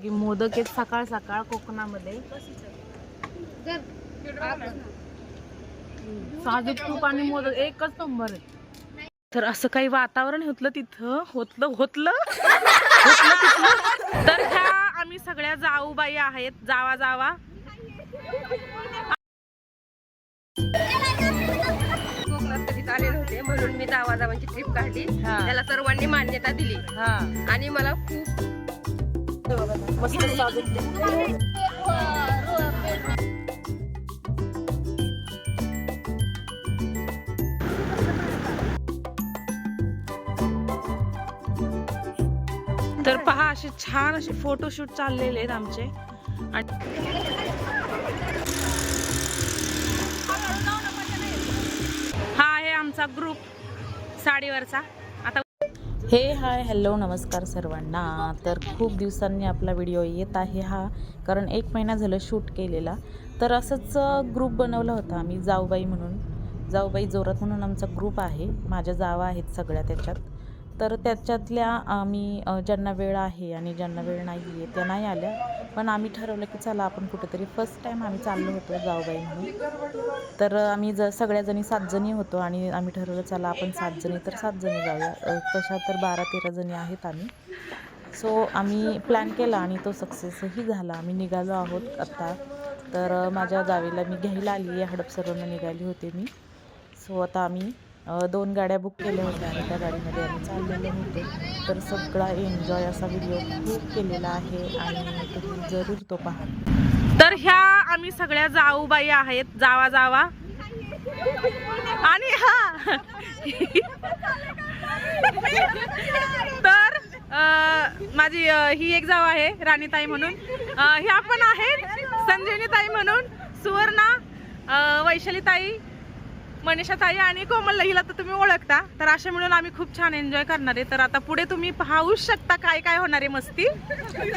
मोदक आहेत सकाळ सकाळ कोकणामध्ये. साजूक तूप आणि मोदक एकच नंबर आहे. तर असं काही वातावरण होतलं तिथं होतलं तर ह्या आम्ही सगळ्या जाऊबाई आहेत. जावा आलेले होते म्हणून मी जावाची ट्रिप काढली. त्याला सर्वांनी मान्यता दिली आणि मला खूप मस्त साजूक तर पहा असे छान असे फोटोशूट चाललेले आहेत आमचे. हा आहे आमचा ग्रुप साडीवरचा. आता हाय हॅलो नमस्कार सर्वांना. तर खूप दिवसांनी आपला व्हिडिओ येत आहे हा, कारण 1 महिना झालं शूट केलेला. तर असंच ग्रुप बनवला होता आम्ही जाऊबाई जोरात म्हणून आमचा ग्रुप आहे. माझ्या जावा आहेत सगळ्या त्याच्यात. तर त्याच्यातल्या आम्ही ज्यांना वेळ आहे आणि ज्यांना वेळ नाही आहे त्या नाही आल्या, पण आम्ही ठरवलं की चला आपण कुठेतरी फर्स्ट टाईम आम्ही चाललो होतो जाऊबाई म्हणून. तर आम्ही सगळ्याजणी 7 जणी होतो आणि आम्ही ठरवलं चला आपण 7 जणी तर 7 जणी जाऊया. तशा तर 12-13 जणी आहेत आम्ही. सो आम्ही प्लॅन केला आणि तो सक्सेसही झाला. आम्ही निघालो आहोत आत्ता. तर माझ्या जावेला मी घ्यायला आली आहे. हडपसरवरून निघाली होते मी. सो आता आम्ही 2 गाड्या बुक केल्या होत्या आणि त्या गाडीमध्ये आम्ही चाललेलो होतो. तर सगळा एन्जॉय असा व्हिडिओ खूप केलेला आहे आणि तुम्ही जरूर तो पहा. तर ह्या आम्ही सगळ्या जाऊबाई आहेत. जावा आणि तर माझी ही एक जाव आहे राणीताई म्हणून. ह्या पण आहेत संजीवनीताई म्हणून, सुवर्णा, वैशालीताई, मनीषाताई आणि कोमल. हिला तर तुम्ही ओळखता. तर असे मिळून आम्ही खूप छान एन्जॉय करणार आहे. तर आता पुढे तुम्ही पाहूच शकता काय काय होणार आहे मस्ती.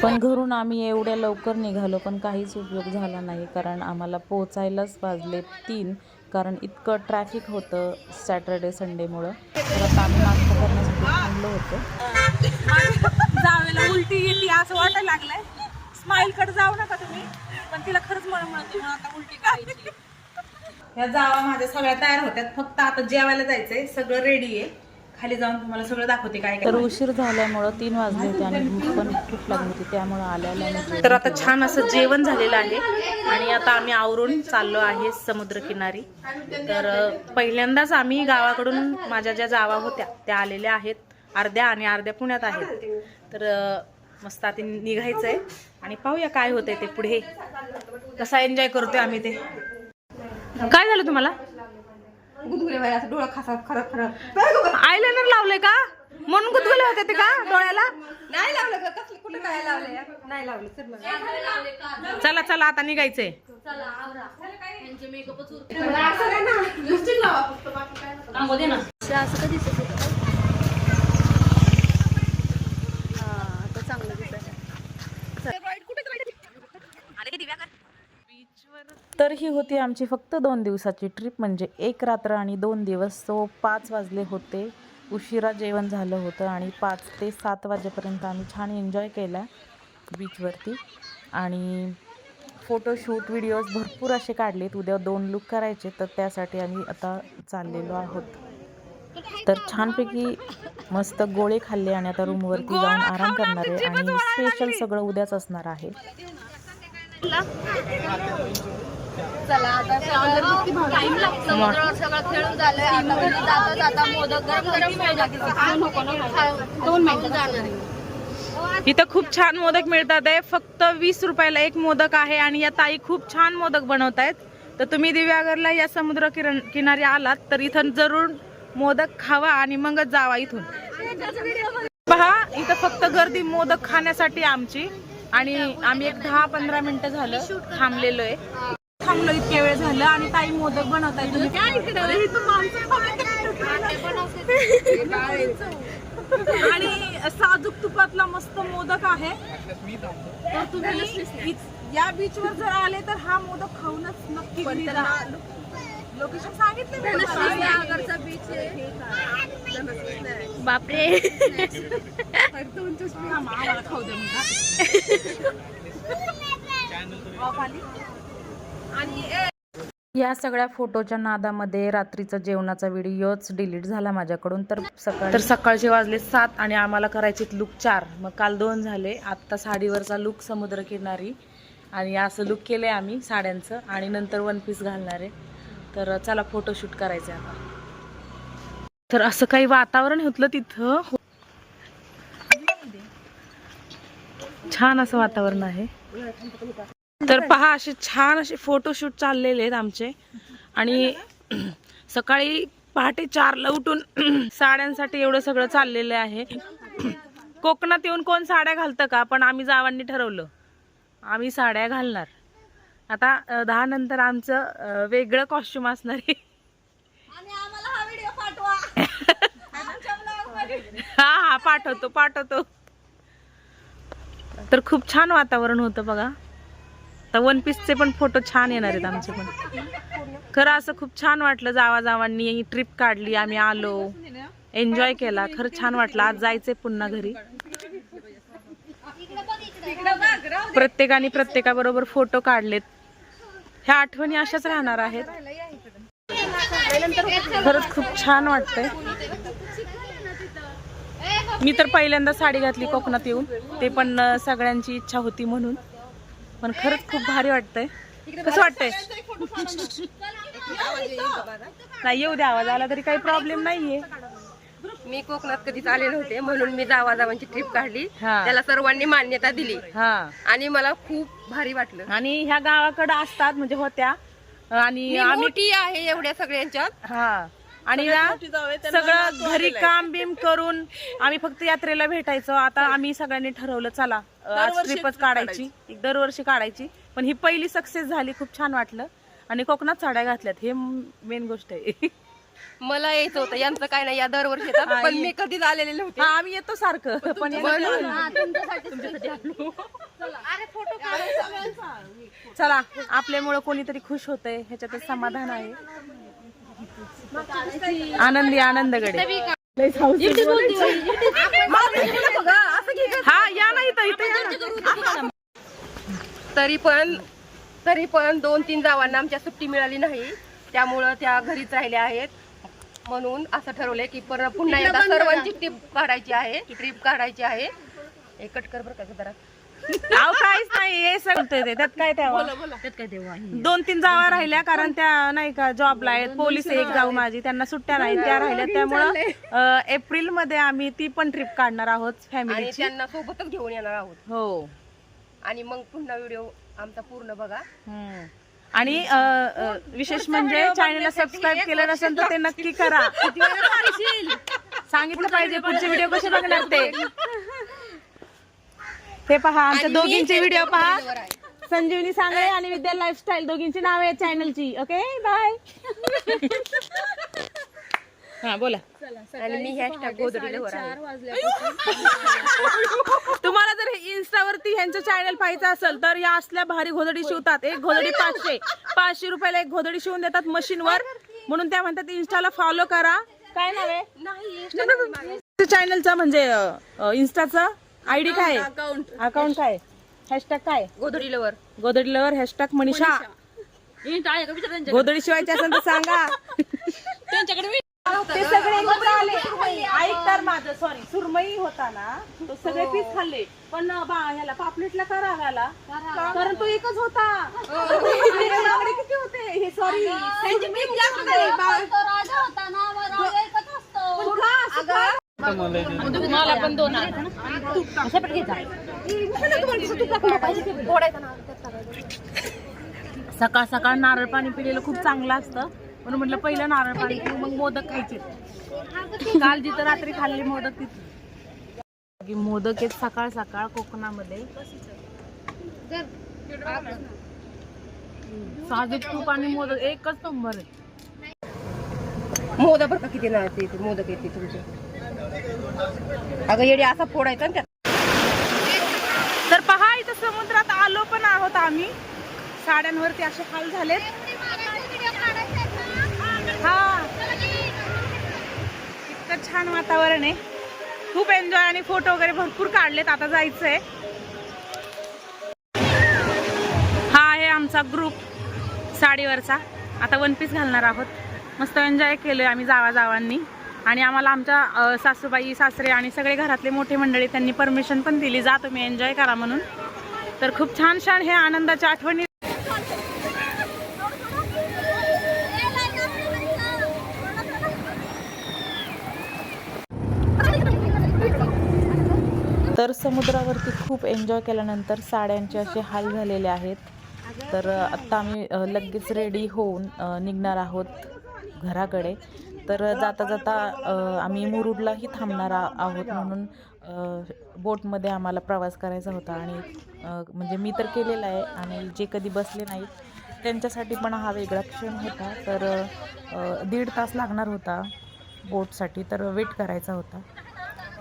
पण घरून आम्ही एवढ्या लवकर निघालो पण काहीच उपयोग झाला नाही, कारण आम्हाला पोचायलाच वाजले 3, कारण इतकं ट्रॅफिक होतं सॅटर्डे संडेमुळं. तर आता आम्ही नाश्ता करण्यासाठी थांबलो होतो. जावेला उलटी येते असं वाटायला लागलंय. स्माईलकडे जाऊ नका तुम्ही, पण तिला खरंच म्हणते आता उलटी करायची. ह्या जावा माझ्या सगळ्या तयार होत्यात, फक्त आता जेवायला जायचंय. सगळं रेडी आहे. खाली जाऊन तुम्हाला सगळं दाखवते काय काय. तर उशीर झाल्यामुळं 3 वाजले होते आणि भूक पण खूप लागली होती, त्यामुळं आल्याला. तर आता छान असं जेवण झालेलं आहे आणि आता आम्ही आवरून चाललो आहे समुद्रकिनारी. तर पहिल्यांदाच आम्ही गावाकडून माझ्या ज्या जावा होत्या त्या आलेल्या आहेत. अर्ध्या पुण्यात आहेत. तर मस्त आता निघायचंय आणि पाहूया काय होतंय ते पुढे. कसा एन्जॉय करतोय आम्ही ते. काय झालं तुम्हाला? डोळा खराब आयलाइनर लावलंय का म्हणून गुदगुले होते ते का डोळ्याला? नाही लावलं का? कुठे काय लावलंय? नाही लावलं. चला आता निघायचंय. तर ही होती आमची फक्त 2 दिवसाची ट्रिप, म्हणजे 1 रात्र आणि 2 दिवस. सो 5 वाजले होते. उशिरा जेवण झालं होतं आणि 5 ते 7 वाजेपर्यंत आम्ही छान एन्जॉय केला बीचवरती. आणि फोटोशूट व्हिडिओज भरपूर असे काढलेत. उद्या 2 लुक करायचे, तर त्यासाठी आम्ही आता चाललेलो आहोत. तर छानपैकी मस्त गोळे खाल्ले आणि आता रूमवरती जाऊन आराम करणार आहे. आणि स्पेशल सगळं उद्याच असणार आहे. चला आता सगळं खेळून झालंय. आता जाता मोदक इथं खूप छान मोदक मिळतात आहे. फक्त 20 रुपयाला 1 मोदक आहे आणि या ताई खूप छान मोदक बनवतायत. तर तुम्ही दिव्यागरला या समुद्र किनारी आलात तर इथं जरूर मोदक खावा आणि मगच जावा इथून. पहा इथं फक्त गर्दी मोदक खाण्यासाठी आमची. आणि आम्ही एक 10-15 मिनिटं झालं थांबलेलो आहे. थांबलो इतक्या वेळ झालं आणि ताई मोदक बनवताय. तुम्ही आणि साजूक तुपातला मस्त मोदक आहे. तर तुम्ही या बीचवर जर आले तर हा मोदक खाऊनच नक्की. लोकेशन सांगितलं बापरे. या सगळ्या फोटोच्या नादामध्ये रात्रीचा जेवणाचा व्हिडिओच डिलीट झाला माझ्याकडून. तर सकाळचे वाजले 7 आणि आम्हाला करायचे लुक 4. मग काल 2 झाले. आत्ता साडीवरचा लुक समुद्रकिनारी आणि असं लुक केले आम्ही साड्यांचं आणि नंतर 1 पीस घालणार आहे. तर चला फोटोशूट करायचं आता. तर असं काही वातावरण होतं तिथं. छान असं वातावरण आहे. तर पहा असे छान असे फोटोशूट चाललेले आहेत आमचे. आणि सकाळी पहाटे 4ला उठून साड्यांसाठी एवढं सगळं चाललेलं आहे. कोकणात येऊन कोण साड्या घालतं का, पण आम्ही जावांनी ठरवलं आम्ही साड्या घालणार. आता 10 नंतर आमचं वेगळं कॉस्ट्युम असणार आहे. हा पाठवतो. तर खूप छान वातावरण होतं बघा. तर 1 पीसचे पण फोटो छान येणार आहेत आमचे पण. खरं असं खूप छान वाटलं. जावांनी ट्रिप काढली, आम्ही आलो, एन्जॉय केला. खरं छान वाटलं. आज जायचंय पुन्हा घरी. प्रत्येकाने प्रत्येकाबरोबर फोटो काढलेत. ह्या आठवणी अशाच राहणार आहेत. खरंच खूप छान वाटतंय. मी तर पहिल्यांदा साडी घातली कोकणात येऊन, ते पण सगळ्यांची इच्छा होती म्हणून. पण खरंच खूप भारी वाटतंय. कसं वाटतंय? नाही येऊ द्या, आवाज आला तरी काही प्रॉब्लेम नाहीये. मी कोकणात कधीच आले नव्हते म्हणून मी जावांची ट्रिप काढली. त्याला सर्वांनी मान्यता दिली आणि मला खूप भारी वाटलं. आणि ह्या गावाकडे असतात म्हणजे होत्या आणि आम्ही मोठी आहे एवढ्या सगळ्यांच्यात. आणि सगळं घरी काम बिम करून आम्ही फक्त यात्रेला भेटायचो. आता आम्ही सगळ्यांनी ठरवलं चला आज ट्रिपच काढायची. दरवर्षी काढायची, पण ही पहिली सक्सेस झाली. खूप छान वाटलं. आणि कोकणात साड्या घातल्यात हे मेन गोष्ट आहे. मला यायचं होतं, यांचं काय नाही, या दरवर्षी येतात पण मी कधीच आलेले नव्हते. आम्ही येतो सारखं पण चला आपल्यामुळे कोणीतरी खुश होतंय ह्याच्यातच समाधान आहे. आनंदगडे. हा या नाही इथं. तरी पण 2-3 जावांना आमच्या सुट्टी मिळाली नाही, त्यामुळं त्या घरीच राहिल्या आहेत. म्हणून असं ठरवलंय की पुन्हा एकदा सर्वांची ट्रिप काढायची आहे. कट कर बरं का जरा. काहीच नाही हे सगळं त्यात काय तेव्हा 2-3 जावा राहिल्या, कारण त्या नाही का जॉबला आहेत. पोलीस एक जाऊ माझी, त्यांना सुट्ट्या नाही, त्या राहिल्या. त्यामुळं एप्रिल मध्ये आम्ही ती पण ट्रिप काढणार आहोत फॅमिली. त्यांना सोबतच घेऊन येणार आहोत. हो. आणि मग पुन्हा व्हिडिओ आमचा पूर्ण बघा. आणि विशेष म्हणजे चॅनलला सबस्क्राईब केलं नसेल तर ते नक्की करा. सांगितलं पाहिजे पुढचे व्हिडिओ कसे बघणार ते पहा. आमच्या दोघींचे व्हिडिओ पहा. संजीवनी सांगळे आणि विद्या लाईफस्टाईल दोघींची नाव आहे चॅनलची. Okay bye. हा बोला. आणि मी हॅशटॅग गोदडीलवर आहे. तुम्हाला जर इन्स्टावरती ह्यांचं चॅनल पाहायचं असेल तर या असल्या भारी घोदडी शिवतात. एक घोदडी 500 रुपयाला एक घोदडी शिवून देतात मशीनवर. म्हणून त्या म्हणतात इन्स्टाला फॉलो करा. काय नाव आहे चॅनलचं म्हणजे इन्स्टाचं आयडी काय? अकाउंट काय? हॅशटॅग काय? गोदडी लवर हॅशटॅग मनीषा. गोदडी शिवायची असेल तर सांगा. ते सगळे एकत्र आले. ऐक तर माझं सॉरी सुरमई होता ना, तो सगळे पीस खाल्ले. पण ह्याला पापलेटला का राग आला? कारण तो एकच होता. किती होते हे सॉरी मला पण 2 सकाळ सकाळ नारळ पाणी पिलेलं खूप चांगलं असतं. म्हणून म्हटलं पहिलं नारळ पाणी पिऊ, मग मोदक खायचे. काल जिथं रात्री खाल्ले मोदक तिथे मोदक आहेत सकाळ सकाळ कोकणामध्ये. साजूक तूप आणि मोदक एकच नंबर आहे. मोदक बरं का किती ना मोदक येते तुमचे. अगं येडी असा फोडायचा ना. तर पहा इथं समुद्रात आलो पण आहोत आम्ही. साड्यांवरती असे हाल झालेत. हा इतकं छान वातावरण आहे, खूप एन्जॉय आणि फोटो वगैरे भरपूर काढलेत. आता जायचंय. हा आहे आमचा ग्रुप साडीवरचा. आता वन पीस घालणार आहोत. मस्त एन्जॉय केलोय आम्ही जावांनी. आणि आम्हाला आमच्या सासूबाई सासरे आणि सगळे घरातले मोठे मंडळी त्यांनी परमिशन पण दिली, जा तुम्ही एन्जॉय करा म्हणून. तर खूप छान छान हे आनंदाच्या आठवणी. तर समुद्रावरती खूप एन्जॉय केल्यानंतर साड्यांचे असे हाल झालेले आहेत. तर आत्ता आम्ही लगेच रेडी होऊन निघणार आहोत घराकडे. तर जाता जाता आम्ही मुरुडलाही थांबणार आहोत, म्हणून बोटमध्ये आम्हाला प्रवास करायचा होता. आणि म्हणजे मी तर केलेला आहे, आणि जे कधी बसले नाहीत त्यांच्यासाठी पण हा वेगळा क्षण होता. तर 1.5 तास लागणार होता बोटसाठी, तर वेट करायचा होता.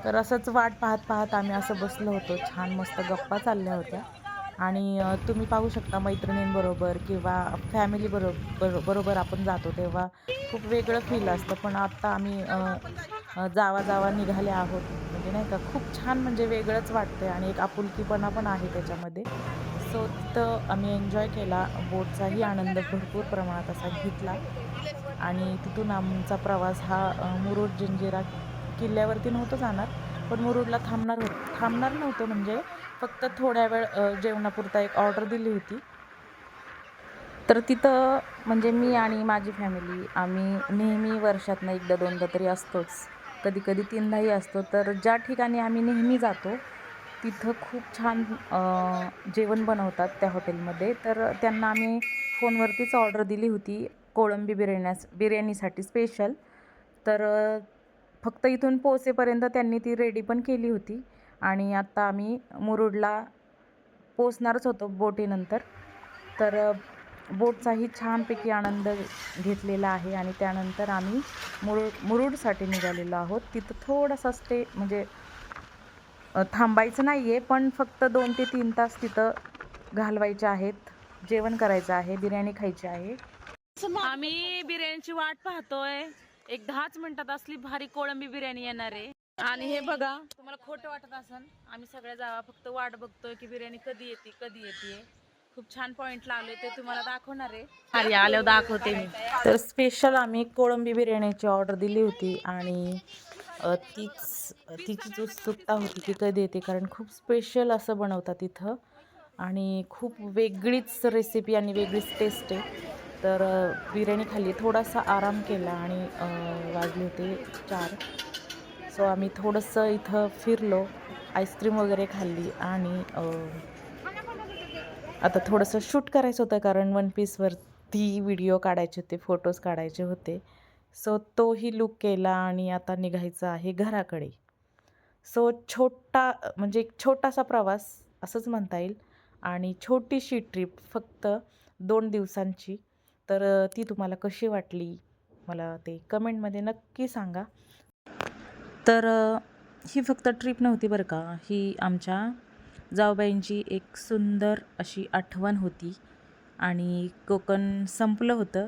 तर असंच वाट पाहत आम्ही असं बसलो होतो. छान मस्त गप्पा चालल्या होत्या. आणि तुम्ही पाहू शकता मैत्रिणींबरोबर किंवा फॅमिली बरोबर आपण जातो तेव्हा खूप वेगळं फील असतं. पण आत्ता आम्ही जावा निघाले आहोत, म्हणजे नाही का, खूप छान, म्हणजे वेगळंच वाटतं आणि एक आपुलकीपणा पण आहे त्याच्यामध्ये. सो तिथं आम्ही एन्जॉय केला. बोटचाही आनंद भरपूर प्रमाणात असा घेतला. आणि तिथून आमचा प्रवास हा मुरुड जंजिरा किल्ल्यावरती नव्हतं जाणार, पण मुरुडला थांबणार नव्हतं, म्हणजे फक्त थोड्या वेळ जेवणापुरता एक ऑर्डर दिली होती. तर तिथं म्हणजे मी आणि माझी फॅमिली आम्ही नेहमी वर्षातनं 1-2दा तरी असतोच, कधी 3दाही असतो. तर ज्या ठिकाणी आम्ही नेहमी जातो तिथं खूप छान जेवण बनवतात त्या हॉटेलमध्ये. तर त्यांना आम्ही फोनवरतीच ऑर्डर दिली होती कोळंबी बिर्याणीसाठी स्पेशल. तर फक्त इथून पोहोचेपर्यंत त्यांनी ती रेडी पण केली होती. आणि आत्ता आम्ही मुरुडला पोचणारच होतो बोटीनंतर. तर बोटचाही छानपैकी आनंद घेतलेला आहे. आणि त्यानंतर आम्ही मुरुडसाठी निघालेलो आहोत. तिथं थोडासा स्टे, म्हणजे थांबायचं नाही आहे, पण फक्त 2 ते 3 तास तिथं घालवायचे आहेत. जेवण करायचं आहे, बिर्याणी खायची आहे. आम्ही बिर्याणीची वाट पाहतोय. एक 10च मिनिटात असली भारी कोळंबी बिर्याणी येणार आहे. आणि हे बघा, तुम्हाला खोटं वाटत असेल, आम्ही सगळ्या जावा फक्त वाट बघतोय की बिर्याणी कधी येते. खूप छान पॉइंट लावले, ते तुम्हाला दाखवणार आहे. अरे आल्यावर दाखवते मी. तर स्पेशल आम्ही कोळंबी बिर्याणीची ऑर्डर दिली होती. आणि तिचीच उत्सुकता होती की कधी येते, कारण खूप स्पेशल असं बनवतात तिथं. आणि खूप वेगळीच रेसिपी आणि वेगळीच टेस्ट आहे. तर बिर्याणी खाल्ली, थोडासा आराम केला, आणि वाजले होते 4. सो आम्ही थोडंसं इथं फिरलो, आईस्क्रीम वगैरे खाल्ली. आणि आता थोडंसं शूट करायचं होतं, कारण वन पीसवरती व्हिडिओ काढायचे होते, फोटोज काढायचे होते. सो तोही लूक केला आणि आता निघायचं आहे घराकडे. सो म्हणजे एक छोटासा प्रवास असंच म्हणता येईल, आणि छोटीशी ट्रिप फक्त 2 दिवसांची. तर ती तुम्हाला कशी वाटली मला ते कमेंटमध्ये नक्की सांगा. तर ही फक्त ट्रिप नव्हती बरं का, ही आमच्या जाऊबाईंची एक सुंदर अशी आठवण होती. आणि कोकण संपलं होतं,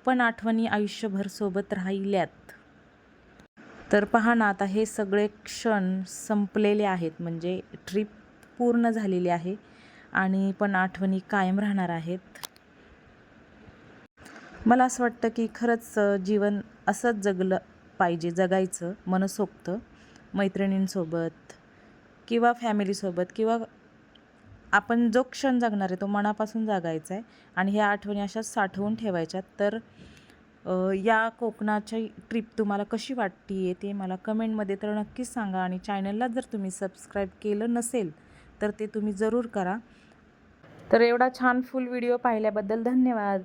पण आठवणी आयुष्यभर सोबत राहिल्यात. तर पहा ना, आता हे सगळे क्षण संपलेले आहेत, म्हणजे ट्रिप पूर्ण झालेली आहे, आणि पण आठवणी कायम राहणार आहेत. मला असं वाटतं की खरंच जीवन असंच जगायचं मनसोक्त, मैत्रिणींसोबत किंवा फॅमिलीसोबत, किंवा आपण जो क्षण जगणार आहे तो मनापासून जगायचा आहे. आणि ह्या आठवणी अशाच साठवून ठेवायच्यात. तर या कोकणाची ट्रिप तुम्हाला कशी वाटते ते मला कमेंटमध्ये तर नक्कीच सांगा. आणि चॅनलला जर तुम्ही सबस्क्राईब केलं नसेल तर ते तुम्ही जरूर करा. तर एवढा छान फुल व्हिडिओ पाहिल्याबद्दल धन्यवाद.